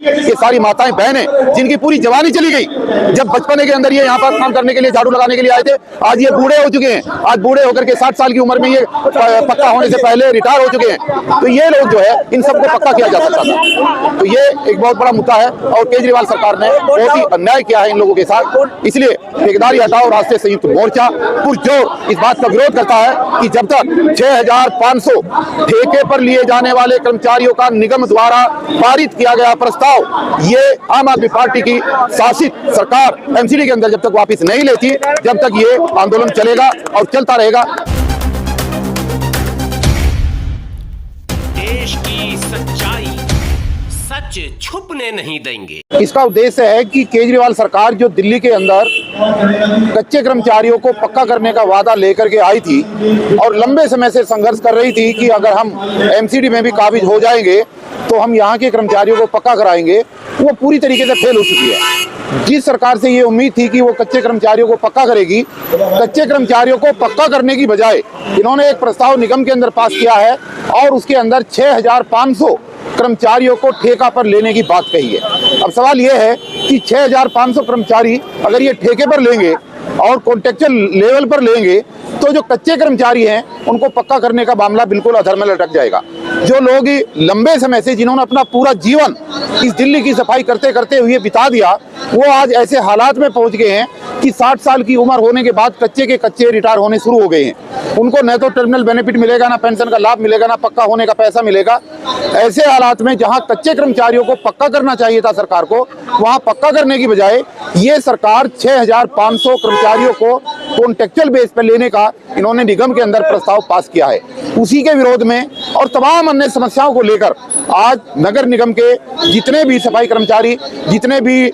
ये सारी माताएं बहनें जिनकी पूरी जवानी चली गई, जब बचपने के अंदर ये यहाँ पर काम करने के लिए, झाड़ू लगाने के लिए आए थे, आज ये बूढ़े हो चुके हैं। आज बूढ़े होकर के 60 साल की उम्र में ये पक्का होने से पहले रिटायर हो चुके हैं। तो ये लोग जो है इन सबको पक्का किया जा सकता था। तो ये एक बहुत बड़ा मुद्दा है और केजरीवाल सरकार ने बहुत ही अन्याय किया है इन लोगों के साथ। इसलिए ठेकेदारी हटाओ राष्ट्रीय संयुक्त मोर्चा पुरजोर इस बात का विरोध करता है कि जब तक 6500 ठेके पर लिए जाने वाले कर्मचारियों का निगम द्वारा पारित किया गया प्रस्ताव ये आम आदमी पार्टी की शासित सरकार एमसीडी के अंदर जब तक वापस नहीं लेती, जब तक ये आंदोलन चलेगा और चलता रहेगा। देश की सच्चाई सच छुपने नहीं देंगे। इसका उद्देश्य है कि केजरीवाल सरकार जो दिल्ली के अंदर कच्चे कर्मचारियों को पक्का करने का वादा लेकर के आई थी और लंबे समय से संघर्ष कर रही थी कि अगर हम एमसीडी में भी काबिज हो जाएंगे तो हम यहाँ के कर्मचारियों को पक्का कराएंगे, वो पूरी तरीके से फेल हो चुकी है। जिस सरकार से ये उम्मीद थी कि वो कच्चे कर्मचारियों को पक्का करेगी, कच्चे कर्मचारियों को पक्का करने की बजाय इन्होंने एक प्रस्ताव निगम के अंदर पास किया है और उसके अंदर 6500 कर्मचारियों को ठेका पर लेने की बात कही है। अब सवाल यह है कि 6500 कर्मचारी अगर ये ठेके पर लेंगे और कॉन्ट्रेक्चुअल लेवल पर लेंगे तो जो कच्चे कर्मचारी हैं उनको पक्का करने का मामला बिल्कुल अधर में लटक जाएगा। जो लोग लंबे समय से जिन्होंने अपना पूरा जीवन इस दिल्ली की सफाई करते करते हुए बिता दिया, वो आज ऐसे हालात में पहुंच गए हैं कि 60 साल की उम्र होने के बाद कच्चे के कच्चे रिटायर होने शुरू हो गए हैं। उनको न तो टर्मिनल बेनिफिट मिलेगा, ना पेंशन का लाभ मिलेगा, ना पक्का होने का पैसा मिलेगा। ऐसे हालात में जहां कच्चे कर्मचारियों को पक्का करना चाहिए था सरकार को, वहां पक्का करने की बजाय ये सरकार 6500 कर्मचारियों को कॉन्ट्रेक्चुअल बेस पर लेने का इन्होंने निगम के अंदर प्रस्ताव पास किया है। उसी के विरोध में और तमाम अन्य समस्याओं को लेकर आज नगर निगम के जितने भी सफाई कर्मचारी, जितने भी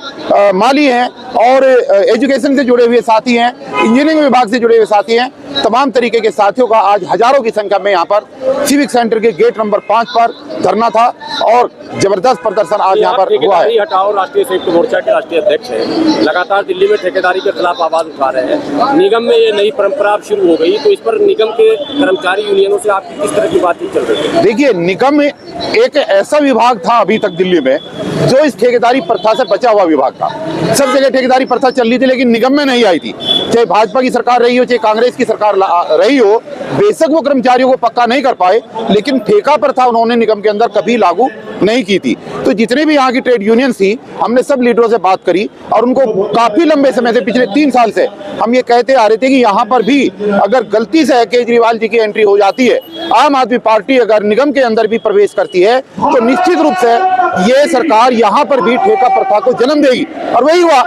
माली हैं और एजुकेशन से जुड़े हुए साथी हैं, इंजीनियरिंग विभाग से जुड़े हुए साथी हैं, तमाम तरीके के साथियों का आज हजारों की संख्या में यहाँ पर सिविक सेंटर के गेट नंबर 5 पर धरना था और जबरदस्त प्रदर्शन आज यहाँ पर हुआ है। हटाओ राष्ट्रीय संयुक्त मोर्चा के राष्ट्रीय अध्यक्ष हैं, लगातार दिल्ली में ठेकेदारी के खिलाफ आवाज उठा रहे हैं। निगम में ये नई परंपरा अब शुरू हो गई, तो इस पर निगम के कर्मचारी यूनियनों से आपकी किस तरह की बातचीत चल रही है? देखिए, निगम एक ऐसा विभाग था अभी तक दिल्ली में जो इस ठेकेदारी प्रथा से बचा हुआ विभाग था। सब जगह ठेकेदारी प्रथा चल रही थी लेकिन निगम में नहीं आई थी। चाहे भाजपा की सरकार रही हो, चाहे कांग्रेस की सरकार रही हो, बेशक वो कर्मचारियों को पक्का नहीं कर पाए, लेकिन ठेका प्रथा उन्होंने निगम के अंदर कभी लागू नहीं की थी। तो जितने भी यहाँ की ट्रेड यूनियन थी, हमने सब लीडरों से बात करी और उनको काफी लंबे समय से, पिछले 3 साल से हम ये कहते आ रहे थे कि यहाँ पर भी अगर गलती से केजरीवाल जी की एंट्री हो जाती है, आम आदमी पार्टी अगर निगम के अंदर भी प्रवेश करती है, तो निश्चित रूप से ये सरकार यहाँ पर भी ठेका प्रथा को जन्म देगी। और वही हुआ।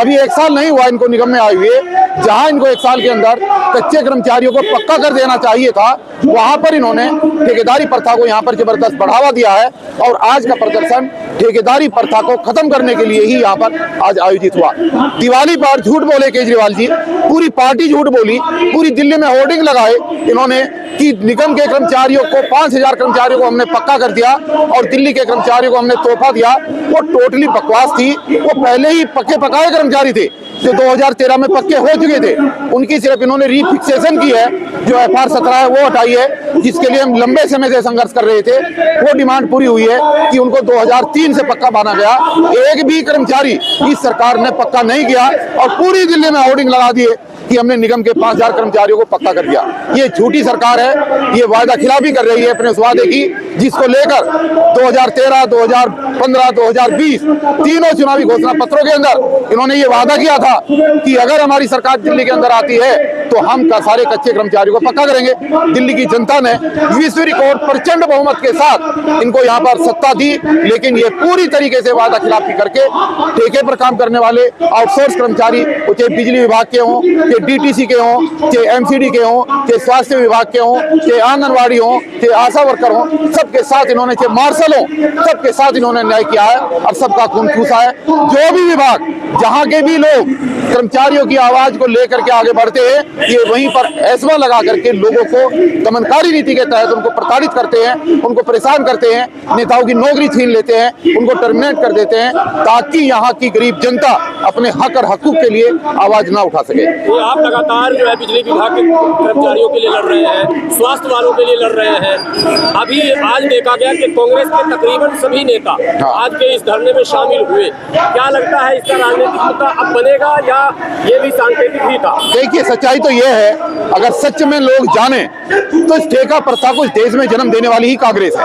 अभी 1 साल नहीं हुआ इनको निगम में आए हुए, जहां इनको 1 साल के अंदर कच्चे कर्मचारियों को पक्का कर देना चाहिए था, वहां पर इन्होंने ठेकेदारी प्रथा को यहाँ पर जबरदस्त बढ़ावा दिया है। और आज का प्रदर्शन ठेकेदारी प्रथा को खत्म करने के लिए ही यहाँ पर आज आयोजित हुआ। दिवाली पर झूठ बोले केजरीवाल जी, पूरी पार्टी झूठ बोली, पूरी दिल्ली में होर्डिंग लगाए इन्होंने कि निगम के कर्मचारियों को 5000 कर्मचारियों को हमने पक्का कर दिया और दिल्ली के कर्मचारियों को हमने तोहफा दिया। वो टोटली बकवास थी। वो पहले ही पक्के पकाए कर्मचारी थे जो 2013 में पक्के हो चुके थे। उनकी सिर्फ इन्होंने रिफिक्सेशन की है, जो FR 17 है वो हटाई है, जिसके लिए हम लंबे समय से संघर्ष कर रहे थे। वो डिमांड पूरी हुई है कि उनको 2003 से पक्का माना गया। एक भी कर्मचारी इस सरकार ने पक्का नहीं किया और पूरी दिल्ली में होर्डिंग लगा दिए कि हमने निगम के 5000 कर्मचारियों को पक्का कर दिया। ये झूठी सरकार है, ये वायदा खिलाफी कर रही है अपने उस वादे की, जिसको लेकर 2013, 2015, 2020 तीनों चुनावी घोषणा पत्रों के अंदर इन्होंने ये वादा किया था कि अगर हमारी सरकार दिल्ली के अंदर आती है तो हम सारे कच्चे कर्मचारियों को पक्का करेंगे। दिल्ली की जनता ने विश्व रिकॉर्ड प्रचंड बहुमत के साथ इनको यहाँ पर सत्ता दी, लेकिन ये पूरी तरीके से वादा खिलाफी करके ठेके पर काम करने वाले आउटसोर्स कर्मचारी, चाहे बिजली विभाग के हों, चाहे DTC के हों, चाहे MCD के हों, चाहे स्वास्थ्य विभाग के हों, चाहे आंगनवाड़ी हों, चाहे आशा वर्कर हों, सबके साथ इन्होंने, चाहे मार्शल हों, सबके साथ इन्होंने न्याय किया है और सबका खून चूसा है। जो भी विभाग, जहाँ के भी लोग कर्मचारियों की आवाज को लेकर के आगे बढ़ते हैं, ये वहीं पर एसवा लगा करके लोगों को दमनकारी नीति के तहत उनको प्रताड़ित करते हैं, उनको परेशान करते हैं, नेताओं की नौकरी छीन लेते हैं, उनको टर्मिनेट कर देते हैं, ताकि यहाँ की गरीब जनता अपने हक और हकूक के लिए आवाज ना उठा सके। तो आप लगातार जो है बिजली विभाग के कर्मचारियों के लिए लड़ रहे हैं, स्वास्थ्य वालों के लिए लड़ रहे हैं। अभी आज देखा गया कि कांग्रेस के तकरीबन सभी नेता आज के इस धरने में शामिल हुए। क्या लगता है इसका राजनीतिक मुद्दा अब बनेगा या ये भी सांकेतिक ही था? देखिए, सच्चाई तो ये है, अगर सच में लोग जाने तो इस ठेका प्रथा को इस देश में जन्म देने वाली ही कांग्रेस है।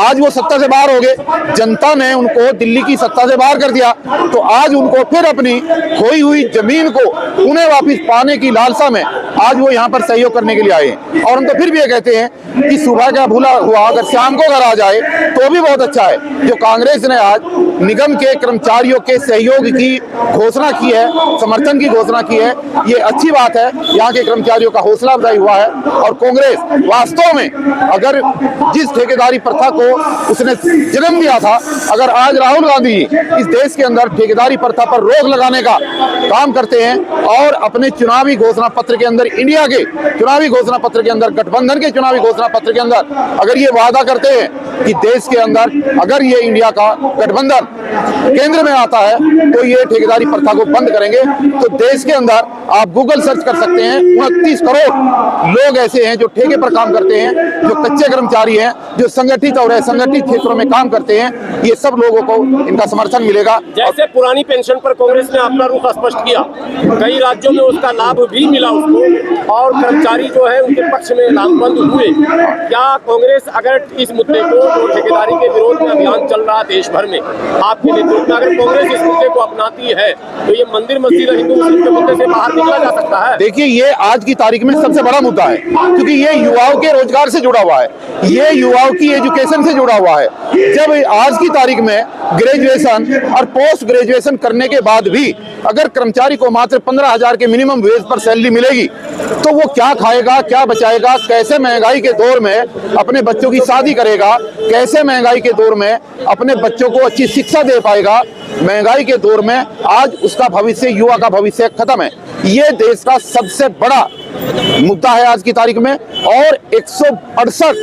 आज वो सत्ता से बाहर हो गए, जनता ने उनको दिल्ली की सत्ता से बाहर कर दिया, तो आज उनको फिर अपनी खोई हुई जमीन को उन्हें वापस पाने की लालसा में आज वो यहाँ पर सहयोग करने के लिए आए हैं। और हम तो फिर भी ये कहते हैं कि सुबह का भूला हुआ अगर शाम को घर आ जाए तो भी बहुत अच्छा है। जो कांग्रेस ने आज निगम के कर्मचारियों के सहयोग की घोषणा की है, समर्थन की घोषणा की है, ये अच्छी बात है। यहाँ के कर्मचारियों का हौसला अफजाई हुआ है और कांग्रेस वास्तव में अगर जिस ठेकेदारी प्रथा को उसने जन्म दिया था, अगर आज राहुल गांधी इस देश के अंदर ठेकेदारी प्रथा पर रोक लगाने का काम करते हैं और अपने चुनावी घोषणा पत्र के अंदर, इंडिया के चुनावी घोषणा पत्र के अंदर, गठबंधन के चुनावी घोषणा पत्र के अंदर अगर ये वादा करते हैं कि देश के अंदर अगर ये इंडिया का गठबंधन केंद्र में आता है तो ये ठेकेदारी प्रथा को बंद करेंगे, तो देश के अंदर आप गूगल सर्च कर सकते हैं 29 करोड़ लोग ऐसे हैं जो ठेके पर काम करते हैं, जो कच्चे कर्मचारी हैं, जो संगठित और असंगठित क्षेत्रों में काम करते हैं। ये सब लोगों को इनका समर्थन मिलेगा। जैसे पुरानी पेंशन पर कांग्रेस ने अपना रुख स्पष्ट किया, कई राज्यों में उसका लाभ भी मिला उसको और कर्मचारी जो है उनके पक्ष में लामबंद हुए। क्या कांग्रेस अगर इस मुद्दे को, जो ठेकेदारी के विरोध में अभियान चल रहा देश भर में, आपके नेतृत्व में अगर कांग्रेस इस मुद्दे को अपनाती है तो ये मंदिर मस्जिद और हिंदू मुस्लिम के मुद्दे से बाहर निकला जा सकता है? देखिए, ये आज की तारीख में सबसे बड़ा मुद्दा है, क्योंकि ये युवाओं के रोजगार से जुड़ा हुआ है, ये युवाओं की एजुकेशन से जुड़ा हुआ है। जब आज की तारीख में ग्रेजुएशन और पोस्ट ग्रेजुएशन करने के बाद भी अगर कर्मचारी को मात्र 15,000 के मिनिमम वेज पर सैलरी मिलेगी तो वो क्या खाएगा, क्या बचाएगा, कैसे महंगाई के दौर में अपने बच्चों की शादी करेगा, कैसे महंगाई के दौर में अपने बच्चों को अच्छी शिक्षा ददे पाएगा। महंगाई के दौर में आज उसका भविष्य, युवा का भविष्य खत्म है। ये देश का सबसे बड़ा मुद्दा है आज की तारीख में। और 168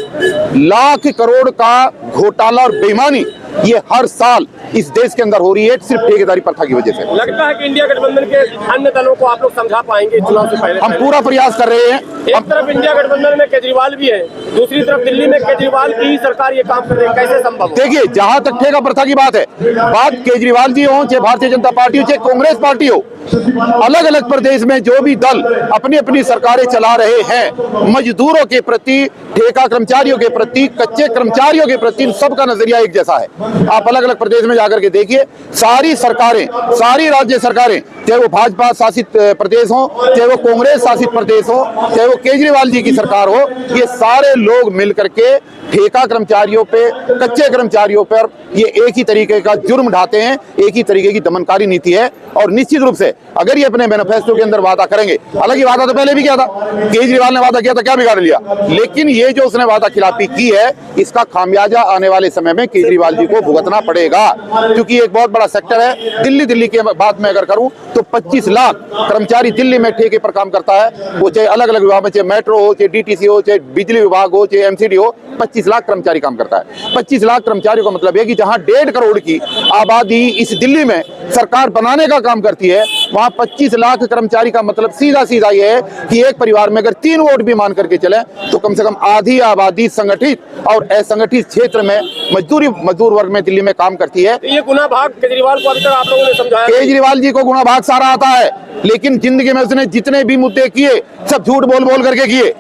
लाख करोड़ का घोटाला और बेईमानी ये हर साल इस देश के अंदर हो रही है, सिर्फ ठेकेदारी प्रथा की वजह से। लगता है कि इंडिया गठबंधन के अन्य दलों को आप लोग समझा पाएंगे चुनाव से पहले? हम पूरा प्रयास कर रहे हैं। एक तरफ इंडिया गठबंधन में केजरीवाल भी है, दूसरी तरफ दिल्ली में केजरीवाल की ही सरकार ये काम कर रही है, कैसे संभव है? देखिए, जहां तक ठेका प्रथा की बात है, बात केजरीवाल जी हो, चाहे भारतीय जनता पार्टी हो, चाहे कांग्रेस पार्टी हो, अलग अलग प्रदेश में जो भी दल अपनी अपनी सरकारें चला रहे हैं, मजदूरों के प्रति, ठेका कर्मचारियों के प्रति, कच्चे कर्मचारियों के प्रति सबका नजरिया एक जैसा है। आप अलग अलग प्रदेश में जाकर के देखिए, सारी सरकारें, सारी राज्य सरकारें, चाहे वो भाजपा शासित प्रदेश हो, चाहे वो कांग्रेस शासित प्रदेश हो, चाहे वो केजरीवाल जी की सरकार हो, ये सारे लोग मिलकर के ठेका कर्मचारियों पे, कच्चे कर्मचारियों पर ये एक ही तरीके का जुर्म ढाते हैं, एक ही तरीके की दमनकारी नीति है। और निश्चित रूप से अगर ये अपने मैनिफेस्टो के अंदर वादा करेंगे, हालांकि वादा तो पहले भी किया था, केजरीवाल ने वादा किया था, क्या बिगाड़ लिया, लेकिन ये जो उसने वादा खिलाफी की है, इसका खामियाजा आने वाले समय में केजरीवाल जी को भुगतना पड़ेगा। क्योंकि एक बहुत बड़ा सेक्टर है दिल्ली की बात मैं अगर करूं तो 25 लाख कर्मचारी दिल्ली में ठेके पर काम करता है, वो चाहे अलग अलग विभाग में, चाहे मेट्रो हो, चाहे डीटीसी हो, चाहे बिजली विभाग हो, चाहे एमसीडी हो, 25 लाख कर्मचारी काम करता है। 25 लाख कर्मचारियों का मतलब है कि जहां 1.5 करोड़ की आबादी इस दिल्ली में सरकार बनाने का काम करती है, वहां 25 लाख कर्मचारी का मतलब सीधा सीधा ये है कि एक परिवार में अगर 3 वोट भी मान करके चले तो कम से कम आधी आबादी संगठित और असंगठित क्षेत्र में मजदूर वर्ग में दिल्ली में काम करती है। ये गुना भाग केजरीवाल को अभी तक आप लोगों ने समझाया? केजरीवाल जी को गुना भाग सारा आता है, लेकिन जिंदगी में उसने जितने भी मुद्दे किए सब झूठ बोल बोल करके किए।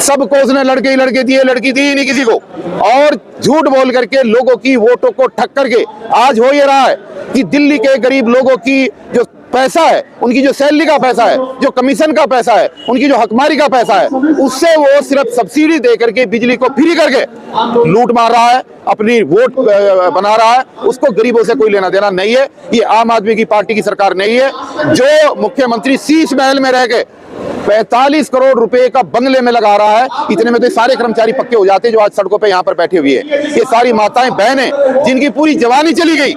सबको उसने लड़के ही लड़के दिए, लड़की दी ही नहीं किसी को, और झूठ बोल करके लोगों की वोटों को ठग करके आज हो ये रहा है कि दिल्ली के गरीब लोगों की जो पैसा है, उनकी जो सैलरी का पैसा है, जो कमीशन का पैसा है, उनकी जो हकमारी का पैसा है, उससे वो सिर्फ सब्सिडी दे करके बिजली को फ्री करके लूट मार रहा है, अपनी वोट बना रहा है। उसको गरीबों से कोई लेना देना नहीं है। ये आम आदमी की पार्टी की सरकार नहीं है। जो मुख्यमंत्री शीश महल में रह के 45 करोड़ रुपए का बंगले में लगा रहा है। इतने में तो सारे कर्मचारी पक्के हो जाते जो आज सड़कों पे यहाँ पर बैठे हुए हैं। ये सारी माताएं बहनें जिनकी पूरी जवानी चली गई,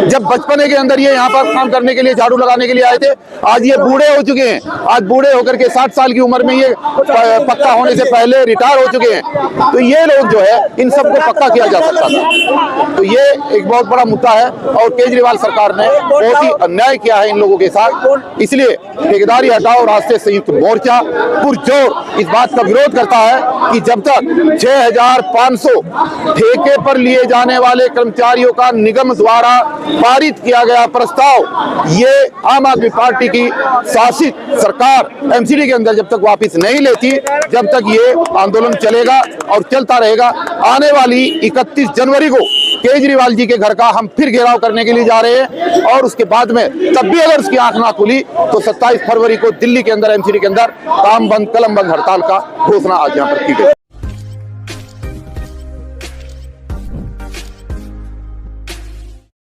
जब बचपने के अंदर ये यहाँ पर काम करने के लिए, झाड़ू लगाने के लिए आए थे, आज ये बूढ़े हो चुके हैं। आज बूढ़े होकर के 60 साल की उम्र में ये पक्का होने से पहले रिटायर हो चुके हैं। तो ये लोग जो है इन सबको पक्का किया जा सकता था। तो ये एक बहुत बड़ा मुद्दा है और केजरीवाल सरकार ने बहुत ही अन्याय किया है इन लोगों के साथ। इसलिए ठेकेदारी हटाओ राष्ट्रीय संयुक्त मोर्चा पुरजोर इस बात का विरोध करता है कि जब तक 6500 ठेके पर लिए जाने वाले कर्मचारियों का निगम द्वारा पारित किया गया प्रस्ताव ये आम आदमी पार्टी की शासित सरकार एमसीडी के अंदर जब तक वापस नहीं लेती, जब तक ये आंदोलन चलेगा और चलता रहेगा। आने वाली 31 जनवरी को केजरीवाल जी के घर का हम फिर घेराव करने के लिए जा रहे हैं और उसके बाद में तब भी अगर उसकी आंख ना खुली तो 27 फरवरी को दिल्ली के अंदर एमसीडी के अंदर काम बंद कलम बंद हड़ताल का घोषणा आज यहाँ पर की गई।